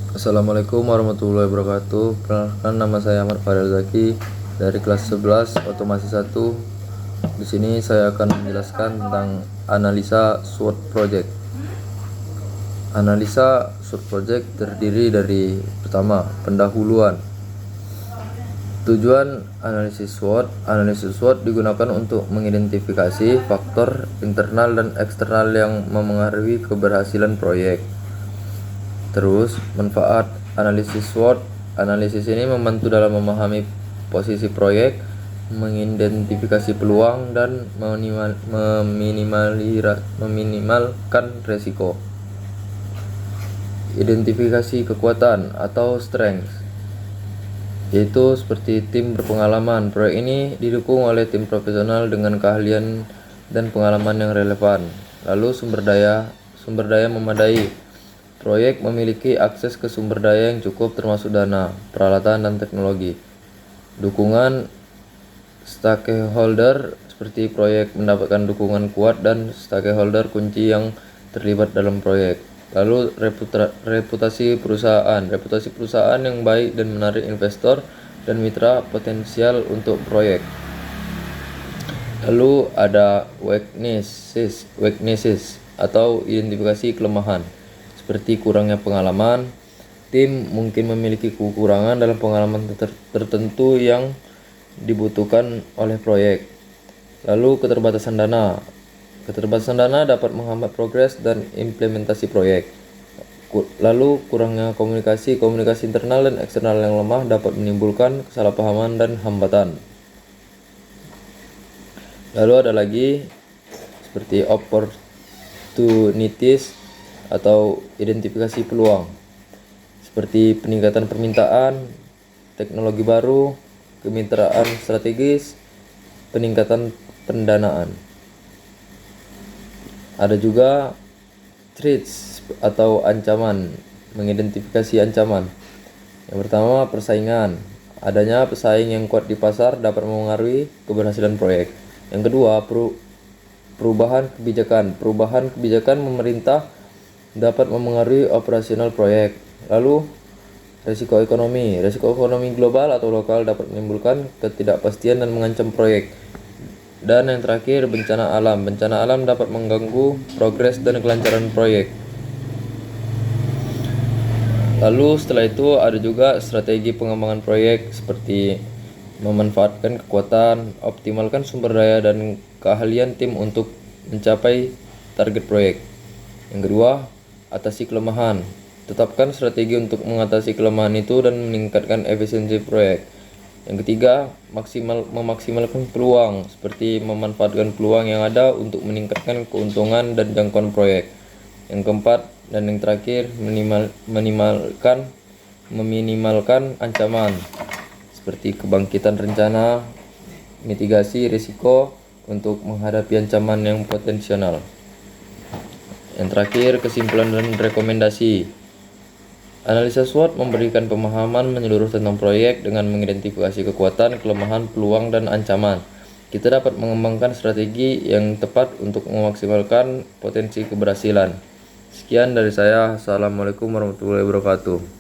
Assalamualaikum warahmatullahi wabarakatuh. Perkenalkan, nama saya Ahmad Farel Zaki dari kelas 11 Otomasi 1. Di sini saya akan menjelaskan tentang analisa SWOT project. Analisa SWOT project terdiri dari pertama, pendahuluan. Tujuan analisis SWOT digunakan untuk mengidentifikasi faktor internal dan eksternal yang memengaruhi keberhasilan proyek. Terus, manfaat analisis SWOT. Analisis ini membantu dalam memahami posisi proyek, mengidentifikasi peluang, dan meminimalkan resiko. Identifikasi kekuatan atau strength, yaitu seperti tim berpengalaman. Proyek ini didukung oleh tim profesional dengan keahlian dan pengalaman yang relevan. Lalu sumber daya memadai. Proyek memiliki akses ke sumber daya yang cukup termasuk dana, peralatan, dan teknologi. Dukungan stakeholder, seperti proyek mendapatkan dukungan kuat dan stakeholder kunci yang terlibat dalam proyek. Lalu reputasi perusahaan yang baik dan menarik investor dan mitra potensial untuk proyek. Lalu ada weaknesses atau identifikasi kelemahan, seperti kurangnya pengalaman. Tim mungkin memiliki kekurangan dalam pengalaman tertentu yang dibutuhkan oleh proyek. Lalu keterbatasan dana. Keterbatasan dana dapat menghambat progres dan implementasi proyek. Lalu kurangnya komunikasi internal dan eksternal yang lemah dapat menimbulkan kesalahpahaman dan hambatan. Lalu ada lagi seperti opportunities atau identifikasi peluang, seperti peningkatan permintaan, teknologi baru, kemitraan strategis, peningkatan pendanaan. Ada juga threats atau ancaman, mengidentifikasi ancaman. Yang pertama, persaingan. Adanya pesaing yang kuat di pasar dapat mempengaruhi keberhasilan proyek. Yang kedua, perubahan kebijakan pemerintah dapat memengaruhi operasional proyek. Lalu risiko ekonomi global atau lokal dapat menimbulkan ketidakpastian dan mengancam proyek. Dan yang terakhir, bencana alam dapat mengganggu progres dan kelancaran proyek. Lalu setelah itu ada juga strategi pengembangan proyek, seperti memanfaatkan kekuatan, optimalkan sumber daya dan keahlian tim untuk mencapai target proyek. Yang kedua, atasi kelemahan. Tetapkan strategi untuk mengatasi kelemahan itu dan meningkatkan efisiensi proyek. Yang ketiga, memaksimalkan peluang, seperti memanfaatkan peluang yang ada untuk meningkatkan keuntungan dan jangkauan proyek. Yang keempat dan yang terakhir, meminimalkan ancaman, seperti kebangkitan rencana, mitigasi risiko untuk menghadapi ancaman yang potensial. Yang terakhir, kesimpulan dan rekomendasi. Analisa SWOT memberikan pemahaman menyeluruh tentang proyek dengan mengidentifikasi kekuatan, kelemahan, peluang, dan ancaman. Kita dapat mengembangkan strategi yang tepat untuk memaksimalkan potensi keberhasilan. Sekian dari saya. Assalamualaikum warahmatullahi wabarakatuh.